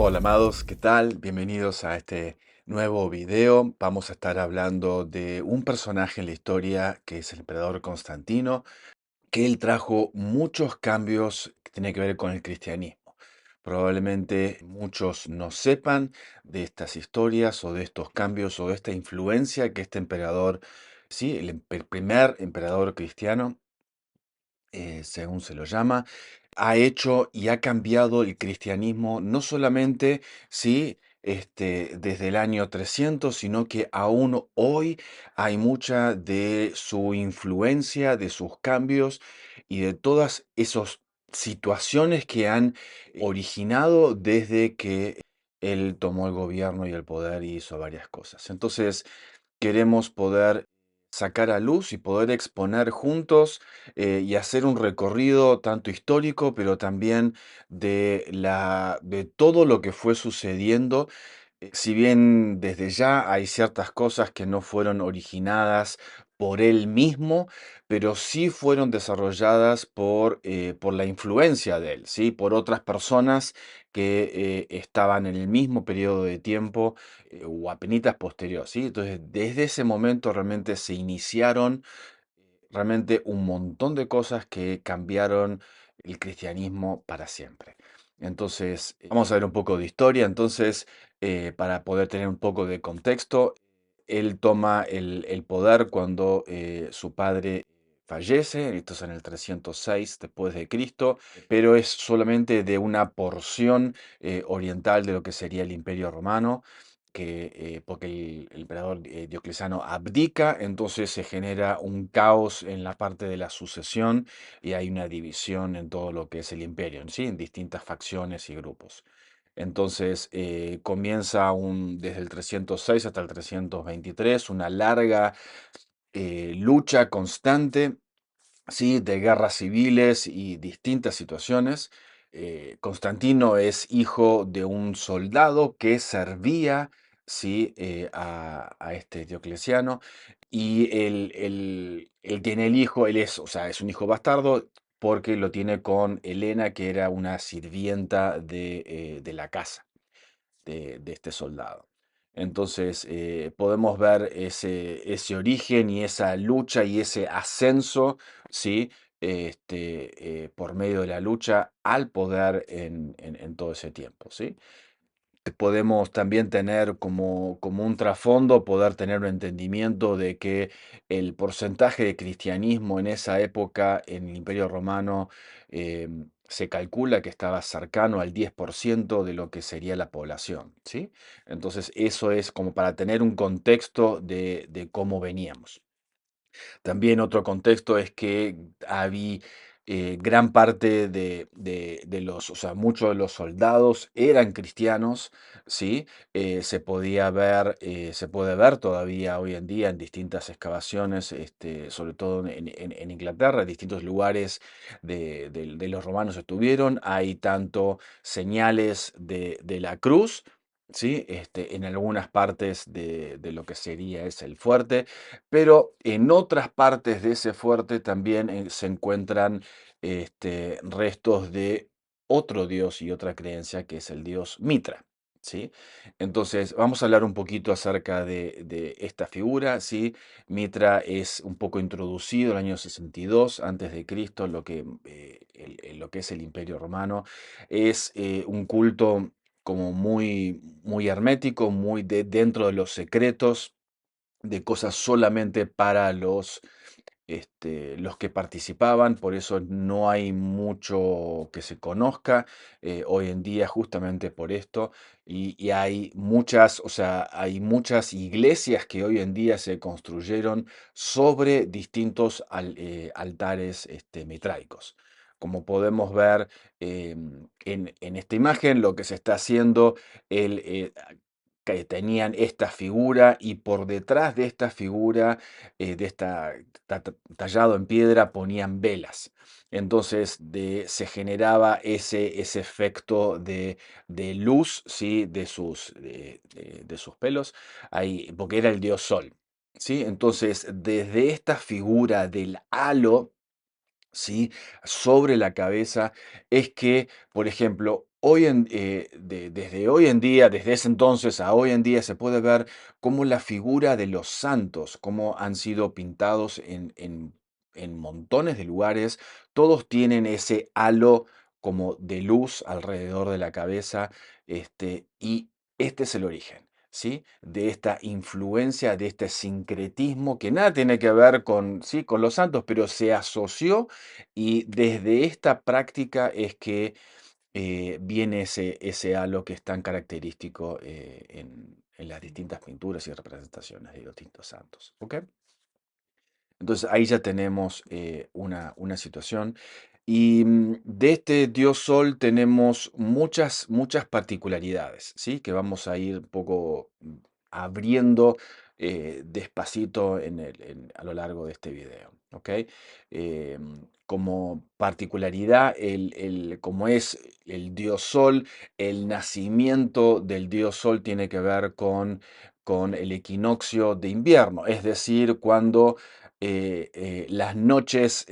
Hola amados, ¿qué tal? Bienvenidos a este nuevo video. Vamos a estar hablando de un personaje en la historia que es el emperador Constantino, que él trajo muchos cambios que tienen que ver con el cristianismo. Probablemente muchos no sepan de estas historias o de estos cambios o de esta influencia que este emperador, sí, el primer emperador cristiano, según se lo llama, ha hecho y ha cambiado el cristianismo no solamente, sí, desde el año 300, sino que aún hoy hay mucha de su influencia, de sus cambios y de todas esas situaciones que han originado desde que él tomó el gobierno y el poder y hizo varias cosas. Entonces, queremos poder sacar a luz y poder exponer juntos y hacer un recorrido tanto histórico, pero también de todo lo que fue sucediendo. Si bien desde ya hay ciertas cosas que no fueron originadas por él mismo, pero sí fueron desarrolladas por la influencia de él, ¿sí? Por otras personas que estaban en el mismo periodo de tiempo o apenitas posterior, ¿sí? Entonces, desde ese momento realmente se iniciaron realmente un montón de cosas que cambiaron el cristianismo para siempre. Entonces, vamos a ver un poco de historia. Entonces, para poder tener un poco de contexto, él toma el poder cuando su padre fallece, esto es en el 306 después de Cristo, pero es solamente de una porción oriental de lo que sería el Imperio Romano porque el emperador Diocleciano abdica, entonces se genera un caos en la parte de la sucesión y hay una división en todo lo que es el imperio, ¿sí? En distintas facciones y grupos. Entonces comienza desde el 306 hasta el 323 una larga lucha constante, ¿sí? De guerras civiles y distintas situaciones. Constantino es hijo de un soldado que servía, ¿sí? A este Diocleciano y él tiene el hijo, él es, o sea, es un hijo bastardo porque lo tiene con Helena, que era una sirvienta de la casa de este soldado. Entonces, podemos ver ese origen y esa lucha y ese ascenso, ¿sí? Por medio de la lucha al poder en todo ese tiempo, ¿sí? Podemos también tener como un trasfondo, poder tener un entendimiento de que el porcentaje de cristianismo en esa época en el Imperio Romano se calcula que estaba cercano al 10% de lo que sería la población, ¿sí? Entonces eso es como para tener un contexto de cómo veníamos. También otro contexto es que había gran parte de los, o sea, muchos de los soldados eran cristianos, ¿sí? Se puede ver todavía hoy en día en distintas excavaciones, sobre todo en Inglaterra, en distintos lugares de los romanos estuvieron, hay tanto señales de la cruz, ¿sí? En algunas partes de lo que sería es el fuerte, pero en otras partes de ese fuerte también se encuentran restos de otro dios y otra creencia que es el dios Mitra, ¿sí? Entonces, vamos a hablar un poquito acerca de esta figura, ¿sí? Mitra es un poco introducido en el año 62 antes de Cristo, lo que es el Imperio Romano. Es un culto como muy hermético, muy dentro de los secretos de cosas solamente para los que participaban, por eso no hay mucho que se conozca hoy en día justamente por esto, y hay muchas, o sea, hay muchas iglesias que hoy en día se construyeron sobre distintos altares mitraicos. Como podemos ver en esta imagen, lo que se está haciendo, el, que tenían esta figura y por detrás de esta figura, tallado en piedra, ponían velas. Entonces se generaba ese efecto de luz, ¿sí? De sus pelos, ahí, porque era el dios Sol. ¿Sí? Entonces, desde esta figura del halo, ¿sí? Sobre la cabeza, es que, por ejemplo, desde hoy en día, desde ese entonces a hoy en día, se puede ver cómo la figura de los santos, cómo han sido pintados en montones de lugares, todos tienen ese halo como de luz alrededor de la cabeza, y este es el origen. ¿Sí? De esta influencia, de este sincretismo que nada tiene que ver con, sí, con los santos, pero se asoció, y desde esta práctica es que viene ese halo que es tan característico en las distintas pinturas y representaciones de los distintos santos. ¿Ok? Entonces ahí ya tenemos una situación. Y de este dios Sol tenemos muchas particularidades, ¿sí? Que vamos a ir un poco abriendo despacito a lo largo de este video. ¿Ok? Como particularidad, como es el dios Sol, el nacimiento del dios Sol tiene que ver con el equinoccio de invierno, es decir, cuando las noches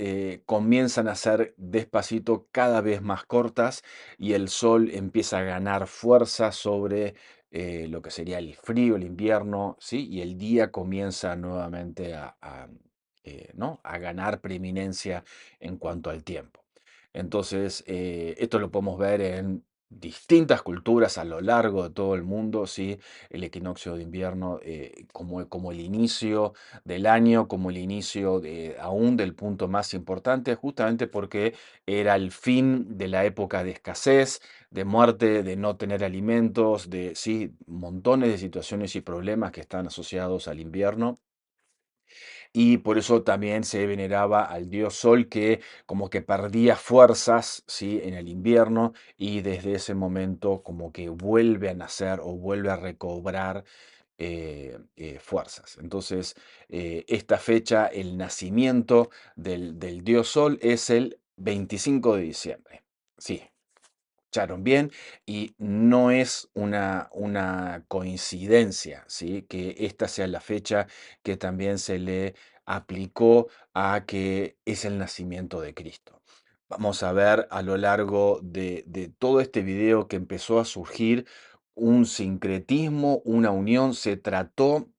comienzan a ser despacito cada vez más cortas, y el sol empieza a ganar fuerza sobre lo que sería el frío, el invierno, ¿sí? Y el día comienza nuevamente ¿no? a ganar preeminencia en cuanto al tiempo. Entonces, esto lo podemos ver en distintas culturas a lo largo de todo el mundo, ¿sí? El equinoccio de invierno como el inicio del año, como el inicio aún del punto más importante, justamente porque era el fin de la época de escasez, de muerte, de no tener alimentos, de sí, montones de situaciones y problemas que están asociados al invierno. Y por eso también se veneraba al dios Sol, que como que perdía fuerzas, ¿sí? en el invierno, y desde ese momento como que vuelve a nacer o vuelve a recobrar fuerzas. Entonces, esta fecha, el nacimiento del dios Sol, es el 25 de diciembre. Sí, escucharon bien, y no es una coincidencia, ¿sí? Que esta sea la fecha que también se le aplicó a que es el nacimiento de Cristo. Vamos a ver a lo largo de todo este video que empezó a surgir un sincretismo, una unión. Se trató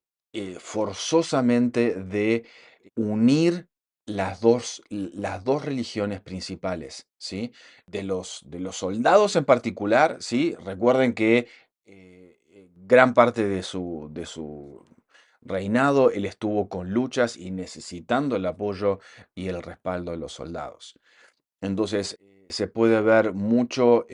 forzosamente de unir las dos religiones principales, ¿sí? De los soldados en particular, ¿sí? Recuerden que gran parte de su reinado él estuvo con luchas y necesitando el apoyo y el respaldo de los soldados. Entonces, se puede ver mucho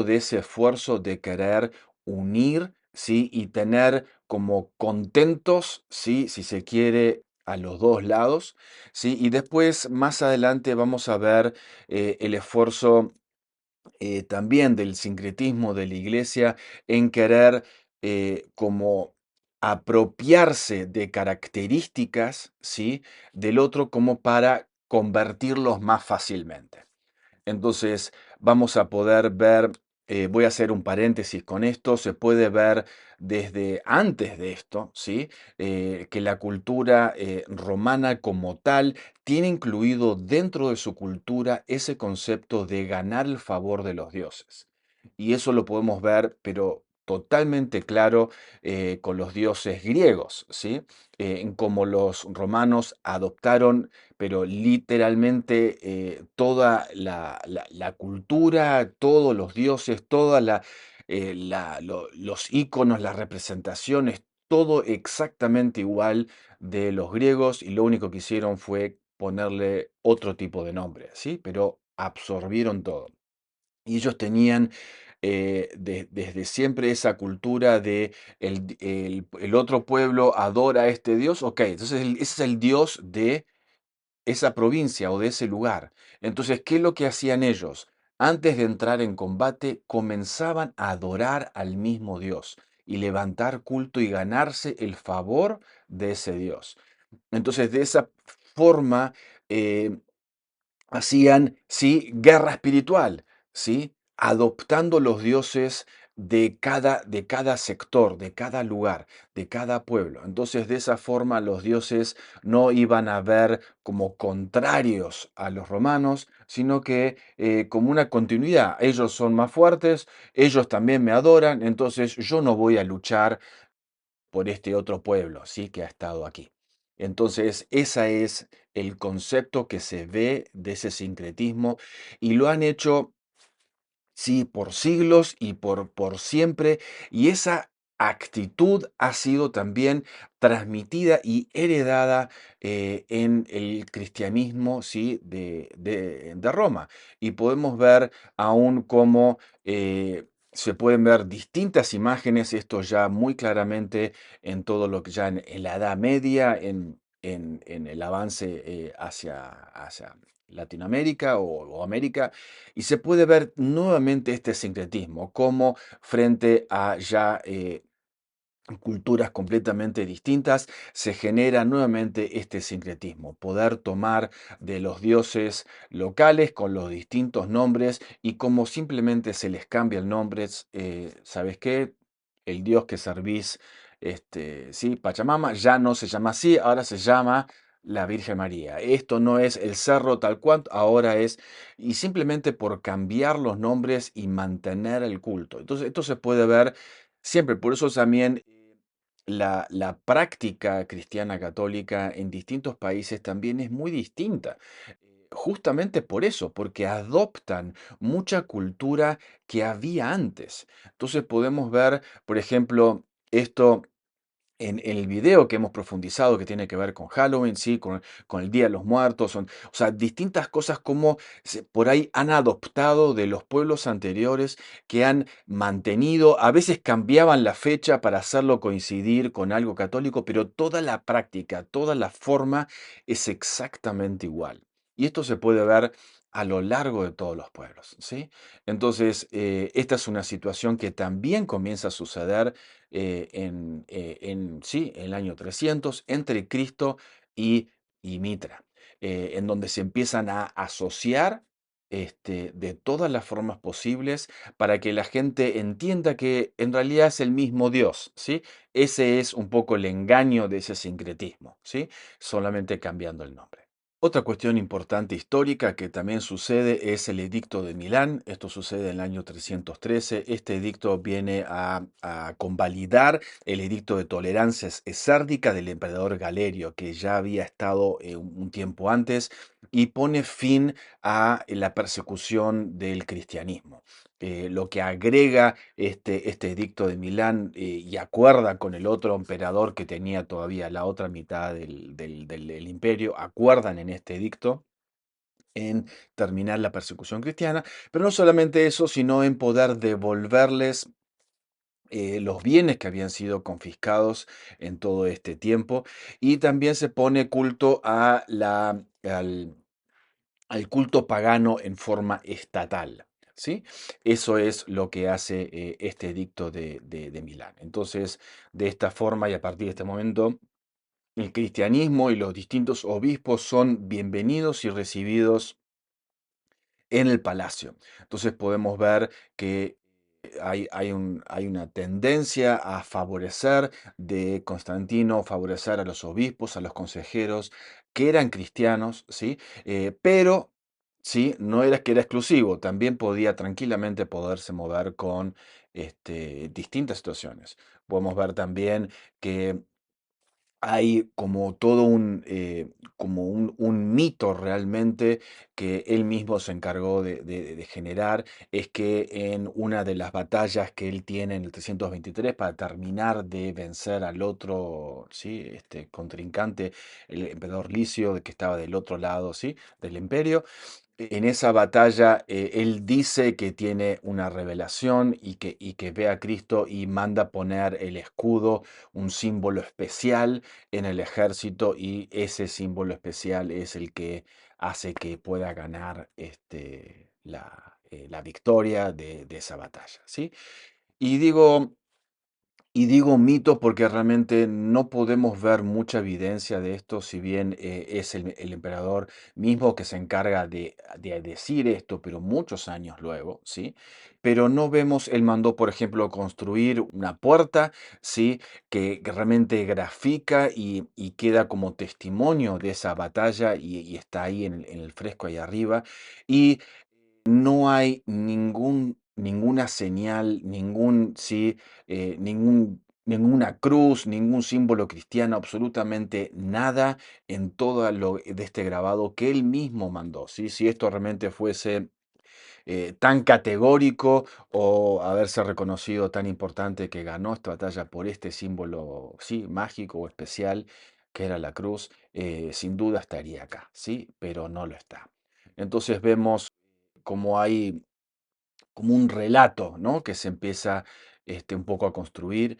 de ese esfuerzo de querer unir, ¿sí? Y tener como contentos, ¿sí? Si se quiere, a los dos lados, ¿sí? Y después, más adelante, vamos a ver el esfuerzo también del sincretismo de la iglesia en querer como apropiarse de características, ¿sí? del otro, como para convertirlos más fácilmente. Entonces vamos a poder ver, voy a hacer un paréntesis con esto, se puede ver desde antes de esto, ¿sí? Que la cultura romana como tal tiene incluido dentro de su cultura ese concepto de ganar el favor de los dioses. Y eso lo podemos ver, pero totalmente claro, con los dioses griegos, ¿sí? En cómo los romanos adoptaron, pero literalmente toda la cultura, todos los dioses, los íconos, las representaciones, todo exactamente igual de los griegos, y lo único que hicieron fue ponerle otro tipo de nombre, ¿sí? Pero absorbieron todo. Y ellos tenían desde siempre esa cultura de el otro pueblo adora a este dios, ok, entonces ese es el dios de esa provincia o de ese lugar. Entonces, ¿qué es lo que hacían ellos? Antes de entrar en combate, comenzaban a adorar al mismo Dios y levantar culto y ganarse el favor de ese Dios. Entonces, de esa forma, eh, hacían, sí, guerra espiritual, ¿sí? Adoptando los dioses de cada sector, de cada lugar, de cada pueblo. Entonces, de esa forma, los dioses no iban a ver como contrarios a los romanos, sino que como una continuidad. Ellos son más fuertes, ellos también me adoran, entonces yo no voy a luchar por este otro pueblo, ¿sí? Que ha estado aquí. Entonces, ese es el concepto que se ve de ese sincretismo y lo han hecho, sí, por siglos y por siempre, y esa actitud ha sido también transmitida y heredada en el cristianismo, sí, de Roma. Y podemos ver aún cómo se pueden ver distintas imágenes, esto ya muy claramente en todo lo que ya en la Edad Media, en el avance hacia Latinoamérica o América, y se puede ver nuevamente este sincretismo, como frente a ya culturas completamente distintas, se genera nuevamente este sincretismo, poder tomar de los dioses locales con los distintos nombres y como simplemente se les cambia el nombre, ¿sabes qué? El dios que servís, sí, Pachamama, ya no se llama así, ahora se llama la Virgen María. Esto no es el cerro tal cual, ahora es, y simplemente por cambiar los nombres y mantener el culto. Entonces, esto se puede ver siempre, por eso también la práctica cristiana católica en distintos países también es muy distinta. Justamente por eso, porque adoptan mucha cultura que había antes. Entonces podemos ver, por ejemplo, esto en el video que hemos profundizado, que tiene que ver con Halloween, sí, con el Día de los Muertos, o sea, distintas cosas como por ahí han adoptado de los pueblos anteriores que han mantenido, a veces cambiaban la fecha para hacerlo coincidir con algo católico, pero toda la práctica, toda la forma es exactamente igual. Y esto se puede ver a lo largo de todos los pueblos, ¿sí? Entonces, esta es una situación que también comienza a suceder sí, en el año 300 entre Cristo y Mitra, en donde se empiezan a asociar de todas las formas posibles para que la gente entienda que en realidad es el mismo Dios, ¿sí? Ese es un poco el engaño de ese sincretismo, ¿sí? Solamente cambiando el nombre. Otra cuestión importante histórica que también sucede es el Edicto de Milán. Esto sucede en el año 313. Este edicto viene a convalidar el Edicto de Tolerancia Esárdica del emperador Galerio, que ya había estado un tiempo antes, y pone fin a la persecución del cristianismo. Lo que agrega este edicto de Milán y acuerda con el otro emperador que tenía todavía la otra mitad del imperio, acuerdan en este edicto en terminar la persecución cristiana, pero no solamente eso, sino en poder devolverles los bienes que habían sido confiscados en todo este tiempo, y también se pone culto al culto pagano en forma estatal. ¿Sí? Eso es lo que hace este edicto de Milán. Entonces, de esta forma y a partir de este momento, el cristianismo y los distintos obispos son bienvenidos y recibidos en el palacio. Entonces podemos ver que hay una tendencia a favorecer de Constantino, favorecer a los obispos, a los consejeros que eran cristianos, ¿sí? Pero, ¿sí? No era que era exclusivo, también podía tranquilamente poderse mover con distintas situaciones. Podemos ver también que hay como todo como un mito realmente que él mismo se encargó de generar, es que en una de las batallas que él tiene en el 323 para terminar de vencer al otro, ¿sí? Contrincante, el emperador Licio, que estaba del otro lado, ¿sí? Del imperio, en esa batalla, él dice que tiene una revelación y que ve a Cristo y manda poner el escudo, un símbolo especial en el ejército, y ese símbolo especial es el que hace que pueda ganar la victoria de esa batalla, ¿sí? Y digo, Y digo mito porque realmente no podemos ver mucha evidencia de esto, si bien es el emperador mismo que se encarga de decir esto, pero muchos años luego, ¿sí? Pero no vemos, él mandó, por ejemplo, construir una puerta, ¿sí? Que realmente grafica y queda como testimonio de esa batalla y está ahí en el fresco ahí arriba. Y no hay ninguna señal, sí, ninguna cruz, ningún símbolo cristiano, absolutamente nada en todo lo de este grabado que él mismo mandó, ¿sí? Si esto realmente fuese tan categórico o haberse reconocido tan importante que ganó esta batalla por este símbolo, sí, mágico o especial, que era la cruz, sin duda estaría acá, ¿sí? Pero no lo está. Entonces vemos como hay como un relato, ¿no? Que se empieza un poco a construir.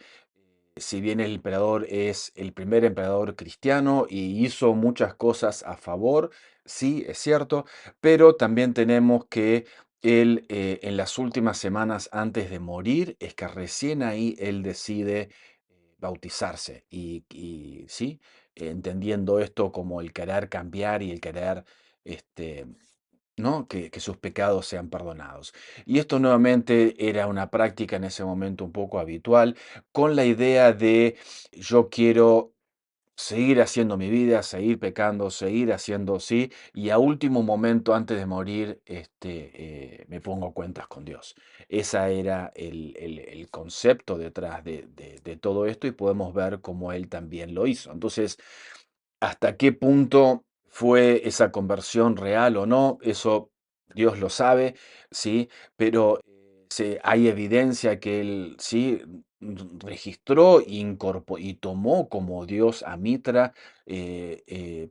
Si bien el emperador es el primer emperador cristiano y hizo muchas cosas a favor, sí, es cierto, pero también tenemos que él en las últimas semanas antes de morir es que recién ahí él decide bautizarse y sí, entendiendo esto como el querer cambiar y el querer este, ¿no? Que sus pecados sean perdonados. Y esto nuevamente era una práctica en ese momento un poco habitual, con la idea de yo quiero seguir haciendo mi vida, seguir pecando, seguir haciendo sí, y a último momento antes de morir, me pongo cuentas con Dios. Ese era el concepto detrás de todo esto y podemos ver cómo él también lo hizo. Entonces, hasta qué punto fue esa conversión real o no, eso Dios lo sabe, ¿sí? Pero hay evidencia que él sí registró y tomó como Dios a Mitra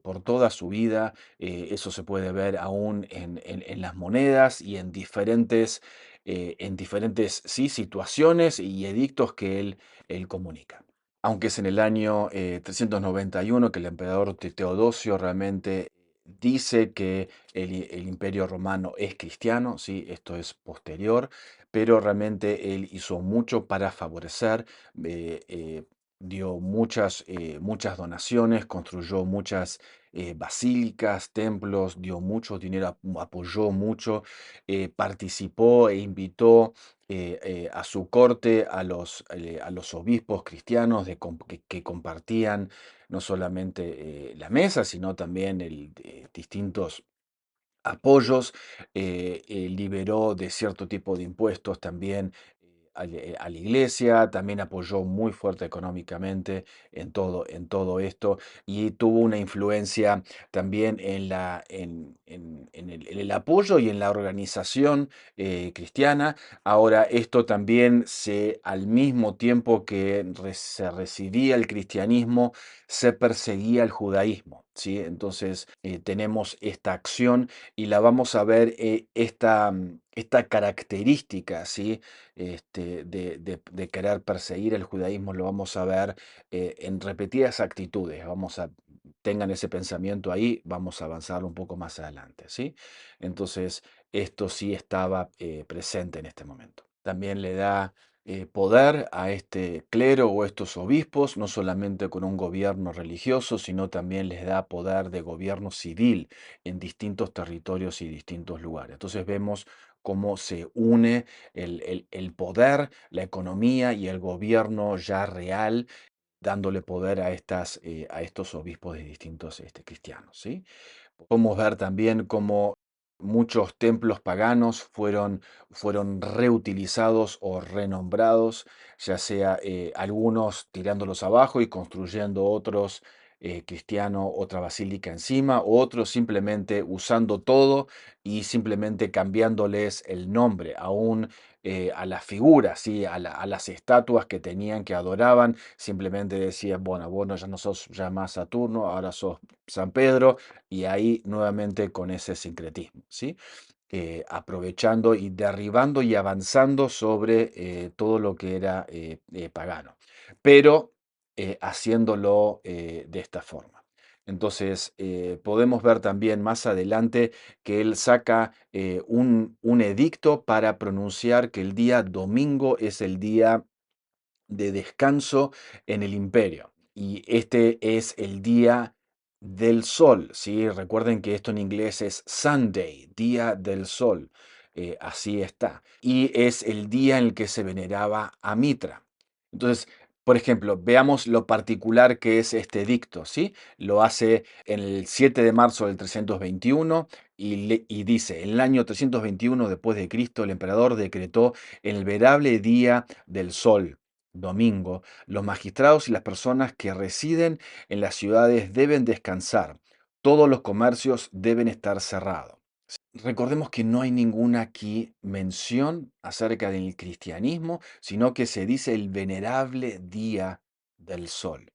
por toda su vida. Eso se puede ver aún en las monedas y en diferentes sí, situaciones y edictos que él comunica. Aunque es en el año 391 que el emperador Teodosio realmente dice que el imperio romano es cristiano, ¿sí? Esto es posterior, pero realmente él hizo mucho para favorecer, eh, eh, dio muchas donaciones, construyó muchas basílicas, templos, dio mucho dinero, apoyó mucho, participó e invitó a su corte a los obispos cristianos que compartían no solamente la mesa, sino también distintos apoyos, liberó de cierto tipo de impuestos también a la iglesia, también apoyó muy fuerte económicamente en todo esto y tuvo una influencia también en el apoyo y en la organización cristiana. Ahora, esto también al mismo tiempo que se recibía el cristianismo, se perseguía el judaísmo, ¿sí? Entonces, tenemos esta acción y la vamos a ver, esta característica, ¿sí? De querer perseguir el judaísmo, lo vamos a ver en repetidas actitudes. Tengan ese pensamiento ahí, vamos a avanzar un poco más adelante, ¿sí? Entonces, esto sí estaba presente en este momento. También le da poder a este clero o estos obispos, no solamente con un gobierno religioso, sino también les da poder de gobierno civil en distintos territorios y distintos lugares. Entonces vemos cómo se une el poder, la economía y el gobierno ya real, dándole poder a estos obispos de distintos cristianos, ¿sí? Podemos ver también cómo muchos templos paganos fueron reutilizados o renombrados, ya sea algunos tirándolos abajo y construyendo otros cristiano, otra basílica encima, o otros simplemente usando todo y simplemente cambiándoles el nombre, aún a las figuras, ¿sí? A las estatuas que tenían, que adoraban, simplemente decían, bueno, vos ya no sos ya más Saturno, ahora sos San Pedro, y ahí nuevamente con ese sincretismo, ¿sí? Aprovechando y derribando y avanzando sobre todo lo que era pagano, pero haciéndolo de esta forma. Entonces, podemos ver también más adelante que él saca un edicto para pronunciar que el día domingo es el día de descanso en el imperio. Y este es el día del sol, ¿sí? Recuerden que esto en inglés es Sunday, día del sol. Así está. Y es el día en el que se veneraba a Mitra. Entonces, por ejemplo, veamos lo particular que es este edicto, ¿sí? Lo hace en el 7 de marzo del 321 y dice, en el año 321 después de Cristo, el emperador decretó el venerable día del sol, domingo. Los magistrados y las personas que residen en las ciudades deben descansar. Todos los comercios deben estar cerrados. Recordemos que no hay ninguna aquí mención acerca del cristianismo, sino que se dice el venerable día del sol.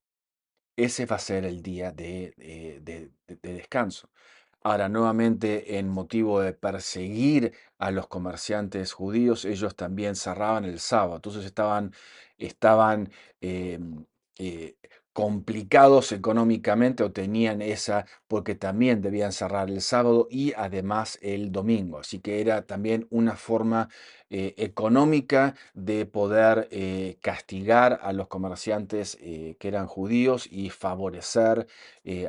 Ese va a ser el día de descanso. Ahora, nuevamente, en motivo de perseguir a los comerciantes judíos, ellos también cerraban el sábado. Entonces estaban em, eh, complicados económicamente o tenían esa, porque también debían cerrar el sábado y además el domingo. Así que era también una forma económica de poder castigar a los comerciantes que eran judíos y favorecer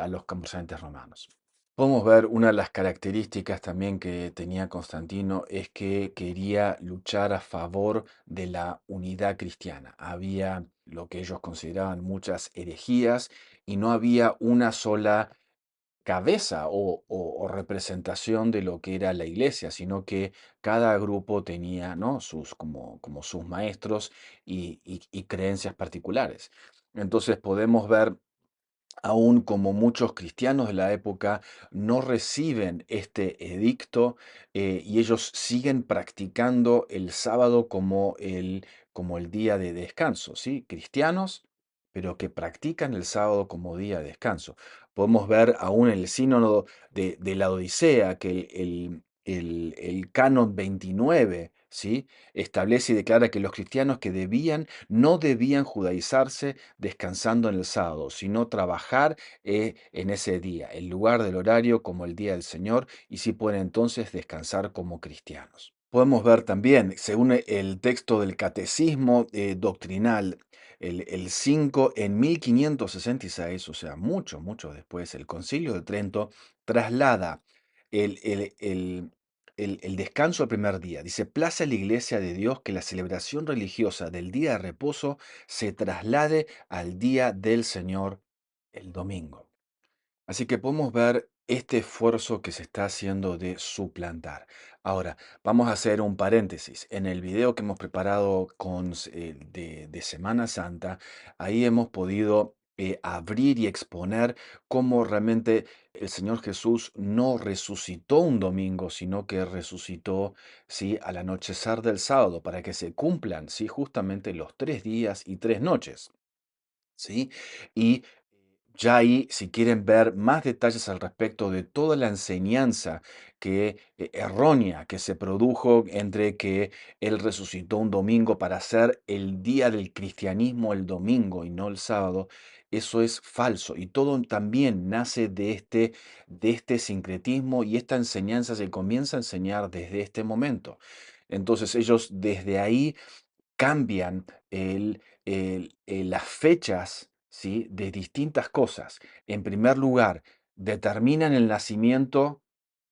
a los comerciantes romanos. Podemos ver una de las características también que tenía Constantino es que quería luchar a favor de la unidad cristiana. Había lo que ellos consideraban muchas herejías y no había una sola cabeza o representación de lo que era la iglesia, sino que cada grupo tenía, ¿no? como sus maestros y creencias particulares. Entonces podemos ver aún como muchos cristianos de la época no reciben este edicto y ellos siguen practicando el sábado como el día de descanso, ¿sí? Cristianos, pero que practican el sábado como día de descanso. Podemos ver aún en el sínodo de la Odisea que el canon 29, ¿sí? Establece y declara que los cristianos que no debían judaizarse descansando en el sábado, sino trabajar en ese día, el lugar del horario como el día del Señor, y si pueden entonces descansar como cristianos. Podemos ver también, según el texto del Catecismo Doctrinal, el 5 en 1566, o sea, mucho después, el Concilio de Trento traslada el, el- el- el descanso al primer día. Dice, place a la Iglesia de Dios que la celebración religiosa del día de reposo se traslade al día del Señor el domingo. Así que podemos ver este esfuerzo que se está haciendo de suplantar. Ahora, vamos a hacer un paréntesis. En el video que hemos preparado de Semana Santa, ahí hemos podido abrir y exponer cómo realmente el Señor Jesús no resucitó un domingo, sino que resucitó, ¿sí? Al anochecer del sábado, para que se cumplan, ¿sí? Justamente los 3 días y 3 noches. ¿Sí? Y ya ahí, si quieren ver más detalles al respecto de toda la enseñanza errónea que se produjo entre que él resucitó un domingo para hacer el día del cristianismo el domingo y no el sábado, eso es falso. Y todo también nace de este sincretismo y esta enseñanza se comienza a enseñar desde este momento. Entonces ellos desde ahí cambian las fechas, ¿sí? De distintas cosas. En primer lugar, determinan el nacimiento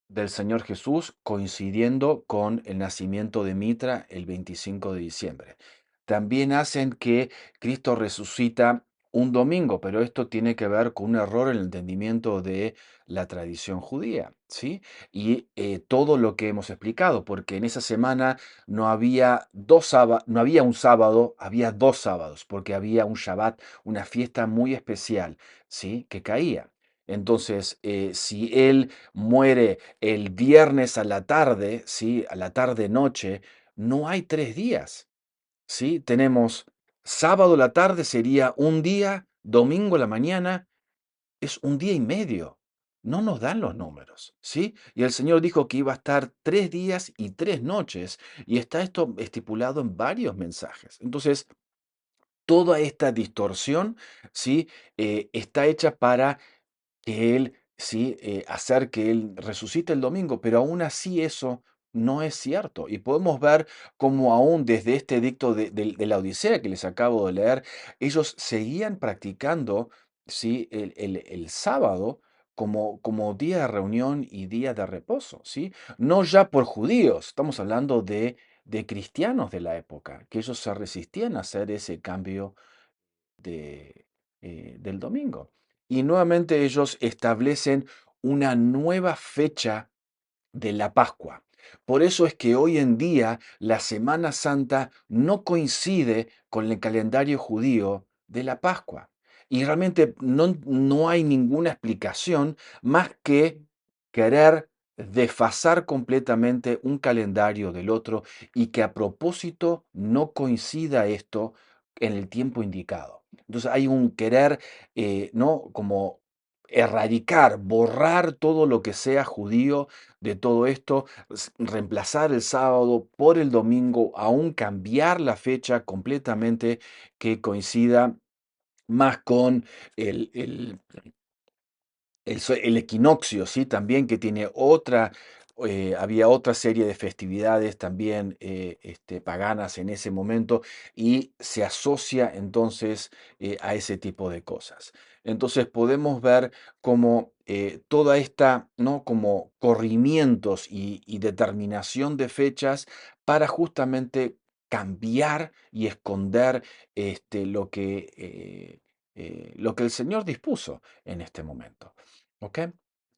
del Señor Jesús coincidiendo con el nacimiento de Mitra el 25 de diciembre. También hacen que Cristo resucita un domingo, pero esto tiene que ver con un error en el entendimiento de la tradición judía, ¿sí? Y todo lo que hemos explicado, porque en esa semana no había un sábado, había 2 sábados, porque había un Shabbat, una fiesta muy especial, ¿sí? Que caía. Entonces, si él muere el viernes a la tarde, ¿sí? A la tarde-noche, no hay 3 días, ¿sí? Tenemos sábado a la tarde sería un día, domingo a la mañana es un día y medio. No nos dan los números, ¿sí? Y el Señor dijo que iba a estar 3 días y 3 noches, y está esto estipulado en varios mensajes. Entonces, toda esta distorsión, ¿sí? Está hecha para que Él, sí, hacer que Él resucite el domingo, pero aún así eso no es cierto. Y podemos ver cómo aún desde este edicto de la Odisea que les acabo de leer, ellos seguían practicando, ¿sí? El sábado como día de reunión y día de reposo, ¿sí? No ya por judíos, estamos hablando de cristianos de la época, que ellos se resistían a hacer ese cambio del domingo. Y nuevamente ellos establecen una nueva fecha de la Pascua. Por eso es que hoy en día la Semana Santa no coincide con el calendario judío de la Pascua. Y realmente no hay ninguna explicación más que querer desfasar completamente un calendario del otro y que a propósito no coincida esto en el tiempo indicado. Entonces hay un querer, ¿no? Como erradicar, borrar todo lo que sea judío de todo esto, reemplazar el sábado por el domingo, aún cambiar la fecha completamente que coincida más con el el equinoccio, ¿sí? También que tiene otra, había otra serie de festividades también paganas en ese momento y se asocia entonces a ese tipo de cosas. Entonces podemos ver como toda esta, ¿no? Como corrimientos y determinación de fechas para justamente cambiar y esconder lo que el Señor dispuso en este momento. ¿Ok?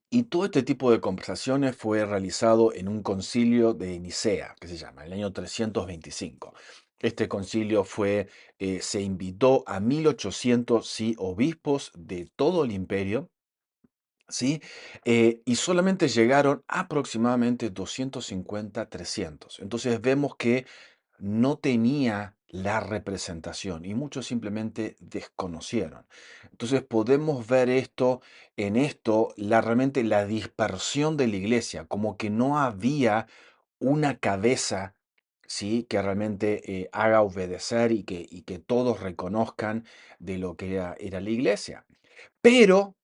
Y todo este tipo de conversaciones fue realizado en un concilio de Nicea, que se llama, en el año 325. Este concilio se invitó a 1800 sí, obispos de todo el imperio, ¿sí? Y solamente llegaron aproximadamente 250, 300. Entonces vemos que no tenía la representación y muchos simplemente desconocieron. Entonces podemos ver esto, realmente la dispersión de la iglesia, como que no había una cabeza, ¿sí? Que realmente haga obedecer y que todos reconozcan de lo que era la iglesia. Pero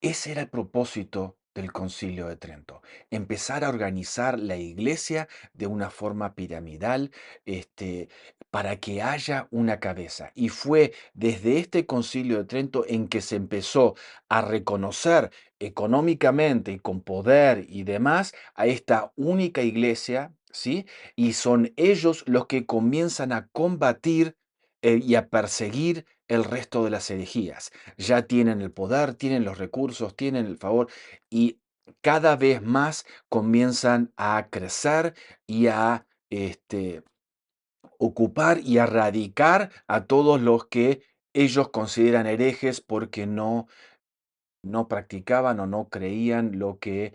ese era el propósito del Concilio de Trento, empezar a organizar la iglesia de una forma piramidal, para que haya una cabeza. Y fue desde este Concilio de Trento en que se empezó a reconocer económicamente y con poder y demás a esta única iglesia, ¿sí? Y son ellos los que comienzan a combatir y a perseguir el resto de las herejías. Ya tienen el poder, tienen los recursos, tienen el favor y cada vez más comienzan a crecer y a ocupar y a erradicar a todos los que ellos consideran herejes porque no practicaban o no creían lo que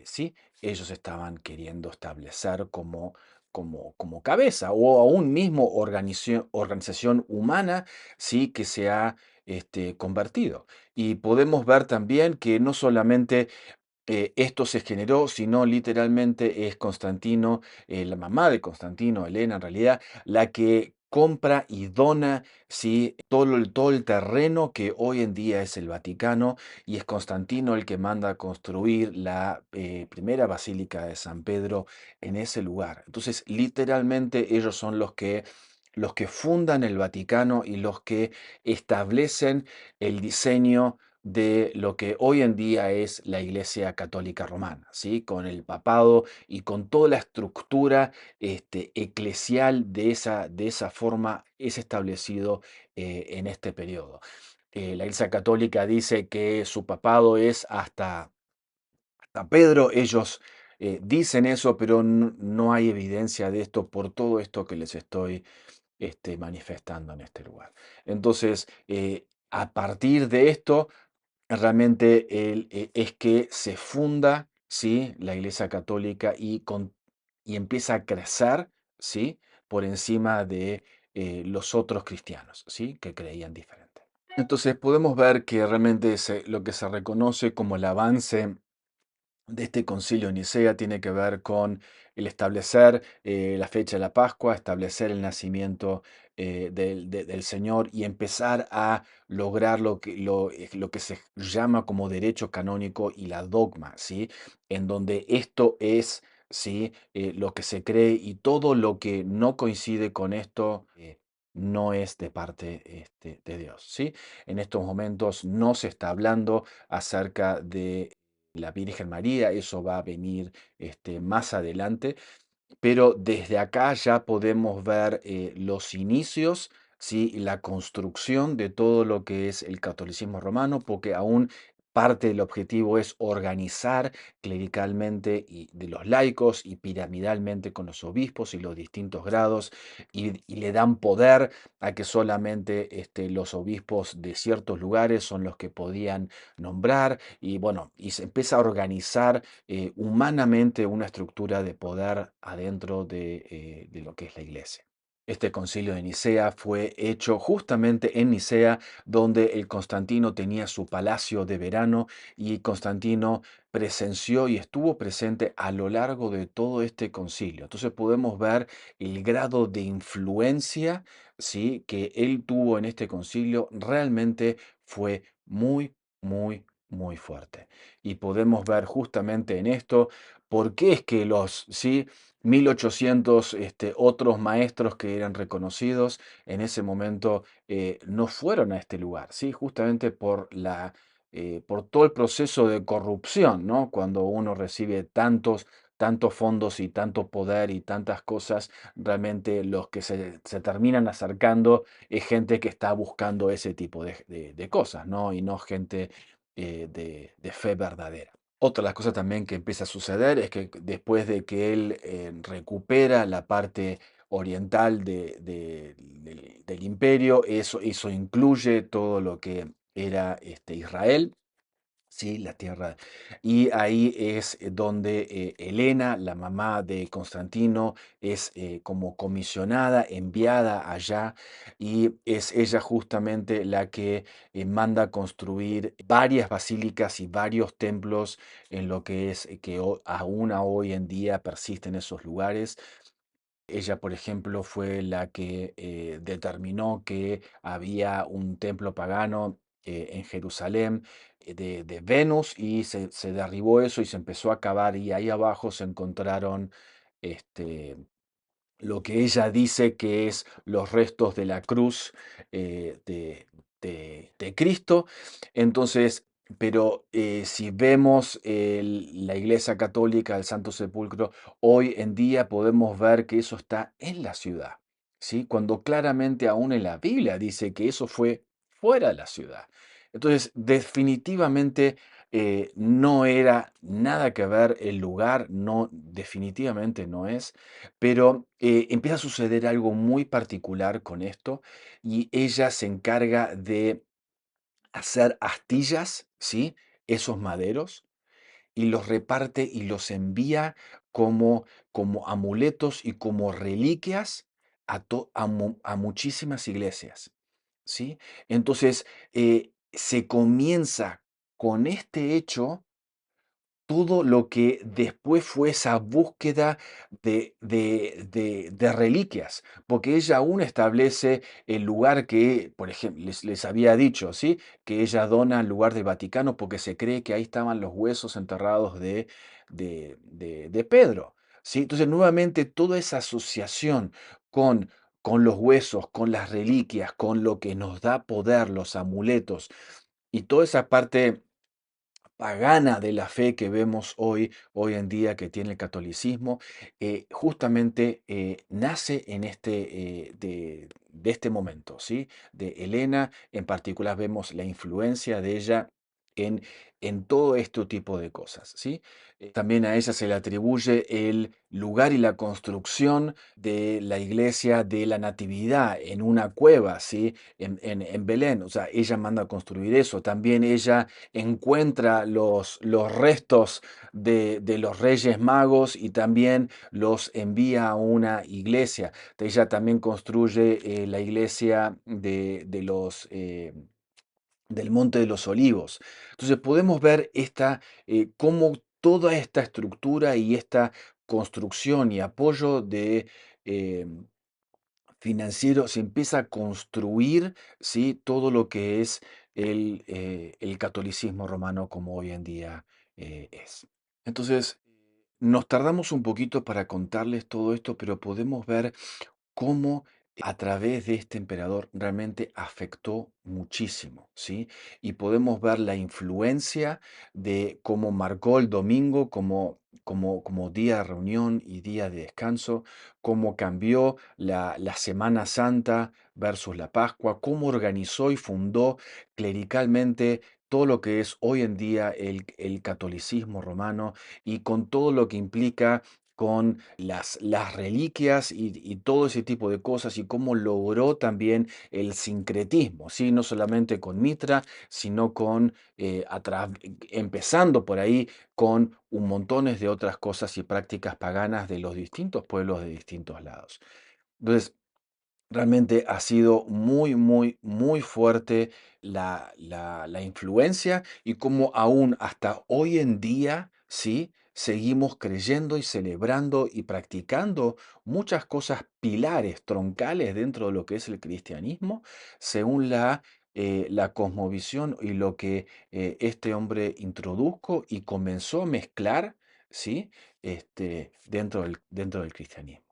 sí, ellos estaban queriendo establecer como cabeza o aún mismo organización humana, sí, que se ha convertido. Y podemos ver también que no solamente esto se generó, sino literalmente es Constantino, la mamá de Constantino, Helena en realidad, la que compra y dona, ¿sí? Todo el terreno que hoy en día es el Vaticano y es Constantino el que manda a construir la primera basílica de San Pedro en ese lugar. Entonces, literalmente ellos son los que fundan el Vaticano y los que establecen el diseño de lo que hoy en día es la Iglesia Católica Romana, ¿sí? Con el papado y con toda la estructura eclesial de esa forma es establecido en este periodo. La Iglesia Católica dice que su papado es hasta Pedro, ellos dicen eso, pero no hay evidencia de esto por todo esto que les estoy manifestando en este lugar. Entonces, a partir de esto, realmente es que se funda, ¿sí? La Iglesia Católica y empieza a crecer, ¿sí? Por encima de los otros cristianos, ¿sí? Que creían diferente. Entonces podemos ver que realmente lo que se reconoce como el avance de este concilio de Nicea tiene que ver con el establecer la fecha de la Pascua, establecer el nacimiento del Señor y empezar a lograr lo que se llama como derecho canónico y la dogma, ¿sí? En donde esto es, ¿sí? Lo que se cree y todo lo que no coincide con esto no es de parte de Dios, ¿sí? En estos momentos no se está hablando acerca de la Virgen María, eso va a venir más adelante, pero desde acá ya podemos ver los inicios, ¿sí? Y la construcción de todo lo que es el catolicismo romano, porque aún parte del objetivo es organizar clericalmente y de los laicos y piramidalmente con los obispos y los distintos grados, y le dan poder a que solamente los obispos de ciertos lugares son los que podían nombrar, y bueno, y se empieza a organizar humanamente una estructura de poder adentro de lo que es la iglesia. Este concilio de Nicea fue hecho justamente en Nicea, donde el Constantino tenía su palacio de verano y Constantino presenció y estuvo presente a lo largo de todo este concilio. Entonces podemos ver el grado de influencia, ¿sí? Que él tuvo en este concilio realmente fue muy fuerte. Y podemos ver justamente en esto por qué es que los, ¿sí? 1800 otros maestros que eran reconocidos en ese momento no fueron a este lugar, ¿sí? Justamente por todo el proceso de corrupción, ¿no? Cuando uno recibe tantos fondos y tanto poder y tantas cosas, realmente los que se terminan acercando es gente que está buscando ese tipo de cosas, ¿no? Y no gente de fe verdadera. Otra de las cosas también que empieza a suceder es que después de que él recupera la parte oriental del imperio, eso incluye todo lo que era Israel, ¿sí? La tierra. Y ahí es donde Helena, la mamá de Constantino, es como comisionada, enviada allá, y es ella justamente la que manda construir varias basílicas y varios templos en lo que es que aún a hoy en día persisten esos lugares. Ella, por ejemplo, fue la que determinó que había un templo pagano en Jerusalén de Venus, y se derribó eso y se empezó a cavar, y ahí abajo se encontraron este, lo que ella dice que es los restos de la cruz de Cristo. Entonces, pero si vemos la Iglesia Católica, el Santo Sepulcro, hoy en día podemos ver que eso está en la ciudad, ¿sí? Cuando claramente aún en la Biblia dice que eso fue fuera de la ciudad. Entonces, definitivamente no era nada que ver el lugar, no, definitivamente no es, pero empieza a suceder algo muy particular con esto, y ella se encarga de hacer astillas, ¿sí? Esos maderos, y los reparte y los envía como amuletos y como reliquias a muchísimas iglesias, ¿sí? Entonces, se comienza con este hecho todo lo que después fue esa búsqueda de reliquias, porque ella aún establece el lugar que, por ejemplo, les había dicho, ¿sí? Que ella dona el lugar del Vaticano porque se cree que ahí estaban los huesos enterrados de Pedro, ¿sí? Entonces, nuevamente, toda esa asociación con, con los huesos, con las reliquias, con lo que nos da poder, los amuletos, y toda esa parte pagana de la fe que vemos hoy en día que tiene el catolicismo, justamente nace en de este momento, ¿sí? De Helena, en particular vemos la influencia de ella en, en todo este tipo de cosas, ¿sí? También a ella se le atribuye el lugar y la construcción de la iglesia de la Natividad en una cueva, ¿sí? En Belén, o sea, ella manda a construir eso. También ella encuentra los restos de los Reyes Magos y también los envía a una iglesia. Ella también construye la iglesia del Monte de los Olivos. Entonces podemos ver cómo toda esta estructura y esta construcción y apoyo de eh, financiero se empieza a construir, ¿sí? Todo lo que es el catolicismo romano como hoy en día es. Entonces, nos tardamos un poquito para contarles todo esto, pero podemos ver cómo a través de este emperador realmente afectó muchísimo, ¿sí? Y podemos ver la influencia de cómo marcó el domingo como día de reunión y día de descanso, cómo cambió la Semana Santa versus la Pascua, cómo organizó y fundó clericalmente todo lo que es hoy en día el catolicismo romano y con todo lo que implica con las reliquias y todo ese tipo de cosas y cómo logró también el sincretismo, ¿sí? No solamente con Mitra, sino con, empezando por ahí con un montones de otras cosas y prácticas paganas de los distintos pueblos de distintos lados. Entonces, realmente ha sido muy, muy, muy fuerte la influencia y cómo aún hasta hoy en día, ¿sí? Seguimos creyendo y celebrando y practicando muchas cosas pilares, troncales dentro de lo que es el cristianismo, según la cosmovisión y lo que este hombre introdujo y comenzó a mezclar, ¿sí? Dentro del cristianismo.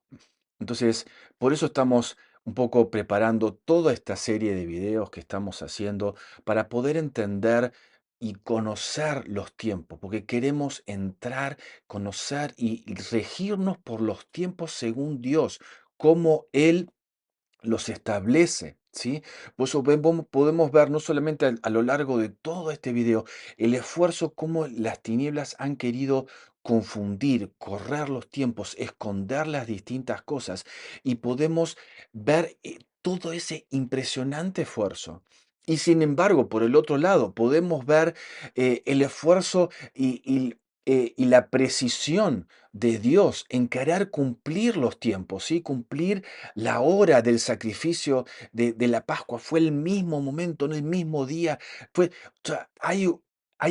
Entonces, por eso estamos un poco preparando toda esta serie de videos que estamos haciendo para poder entender y conocer los tiempos, porque queremos entrar, conocer y regirnos por los tiempos según Dios, como Él los establece, ¿sí? Por eso podemos ver no solamente a lo largo de todo este video el esfuerzo como las tinieblas han querido confundir, correr los tiempos, esconder las distintas cosas y podemos ver todo ese impresionante esfuerzo. Y sin embargo, por el otro lado, podemos ver el esfuerzo y la precisión de Dios en querer cumplir los tiempos, ¿sí? Cumplir la hora del sacrificio de la Pascua fue el mismo momento, en el mismo día. O sea, hay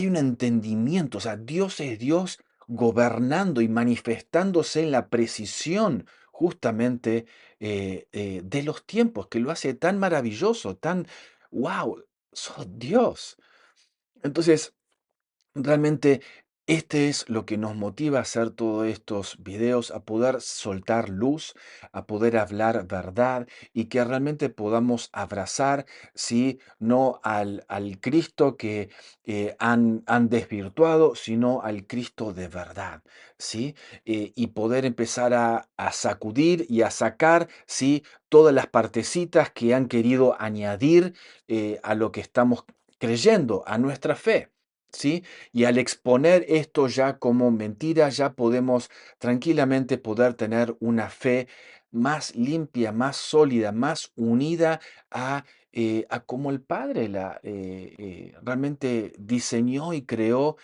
un entendimiento, o sea, Dios es Dios gobernando y manifestándose en la precisión justamente de los tiempos, que lo hace tan maravilloso, tan, wow, sos Dios. Entonces, realmente, este es lo que nos motiva a hacer todos estos videos, a poder soltar luz, a poder hablar verdad y que realmente podamos abrazar, sí, no al Cristo que han desvirtuado, sino al Cristo de verdad, sí, y poder empezar a sacudir y a sacar, sí, todas las partecitas que han querido añadir a lo que estamos creyendo, a nuestra fe. ¿Sí? Y al exponer esto ya como mentira, ya podemos tranquilamente poder tener una fe más limpia, más sólida, más unida a como el Padre realmente diseñó y creó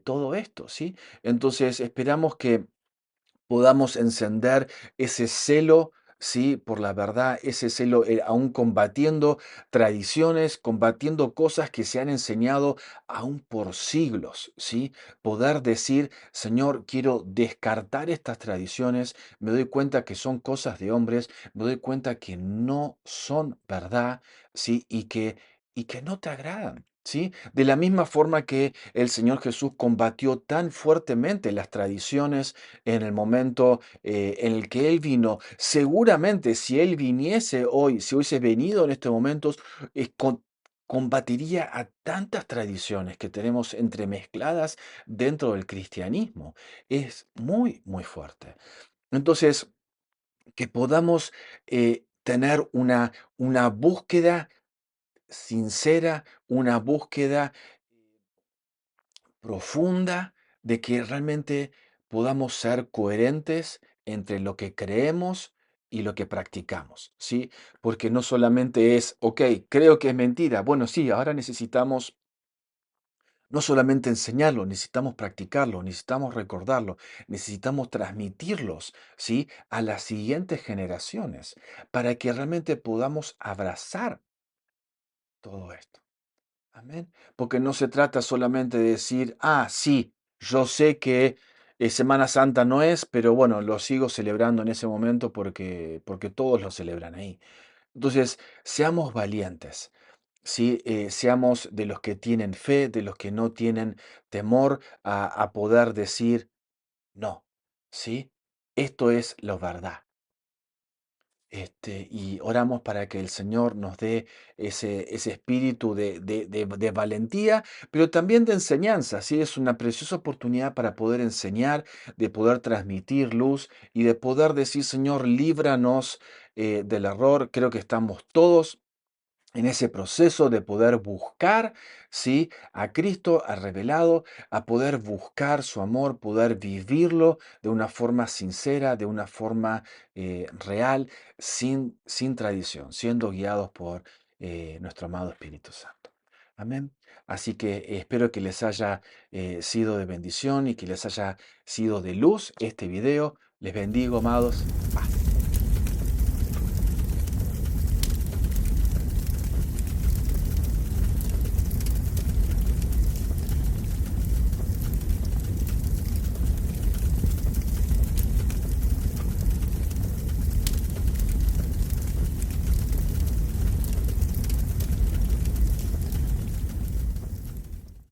todo esto, ¿sí? Entonces esperamos que podamos encender ese celo, ¿sí? Por la verdad, ese celo, aún combatiendo tradiciones, combatiendo cosas que se han enseñado aún por siglos, ¿sí? Poder decir, Señor, quiero descartar estas tradiciones, me doy cuenta que son cosas de hombres, me doy cuenta que no son verdad, ¿sí? Y que no te agradan. ¿Sí? De la misma forma que el Señor Jesús combatió tan fuertemente las tradiciones en el momento en el que Él vino. Seguramente si Él viniese hoy, si hubiese venido en estos momentos, combatiría a tantas tradiciones que tenemos entremezcladas dentro del cristianismo. Es muy, muy fuerte. Entonces, que podamos tener una búsqueda sincera, una búsqueda profunda de que realmente podamos ser coherentes entre lo que creemos y lo que practicamos, ¿sí? Porque no solamente es, ok, creo que es mentira. Bueno, sí, ahora necesitamos no solamente enseñarlo, necesitamos practicarlo, necesitamos recordarlo, necesitamos transmitirlos, ¿sí? A las siguientes generaciones para que realmente podamos abrazar todo esto. Amén. Porque no se trata solamente de decir, ah, sí, Yo sé que Semana Santa no es, pero bueno, lo sigo celebrando en ese momento porque todos lo celebran ahí. Entonces, seamos valientes, ¿sí? Seamos de los que tienen fe, de los que no tienen temor a poder decir no, ¿sí? Esto es la verdad. Y oramos para que el Señor nos dé ese espíritu de valentía, pero también de enseñanza, ¿sí? Es una preciosa oportunidad para poder enseñar, de poder transmitir luz y de poder decir, Señor, líbranos del error. Creo que estamos todos en ese proceso de poder buscar, ¿sí? A Cristo, a revelado, a poder buscar su amor, poder vivirlo de una forma sincera, de una forma real, sin tradición, siendo guiados por nuestro amado Espíritu Santo. Amén. Así que espero que les haya sido de bendición y que les haya sido de luz este video. Les bendigo, amados. Paz.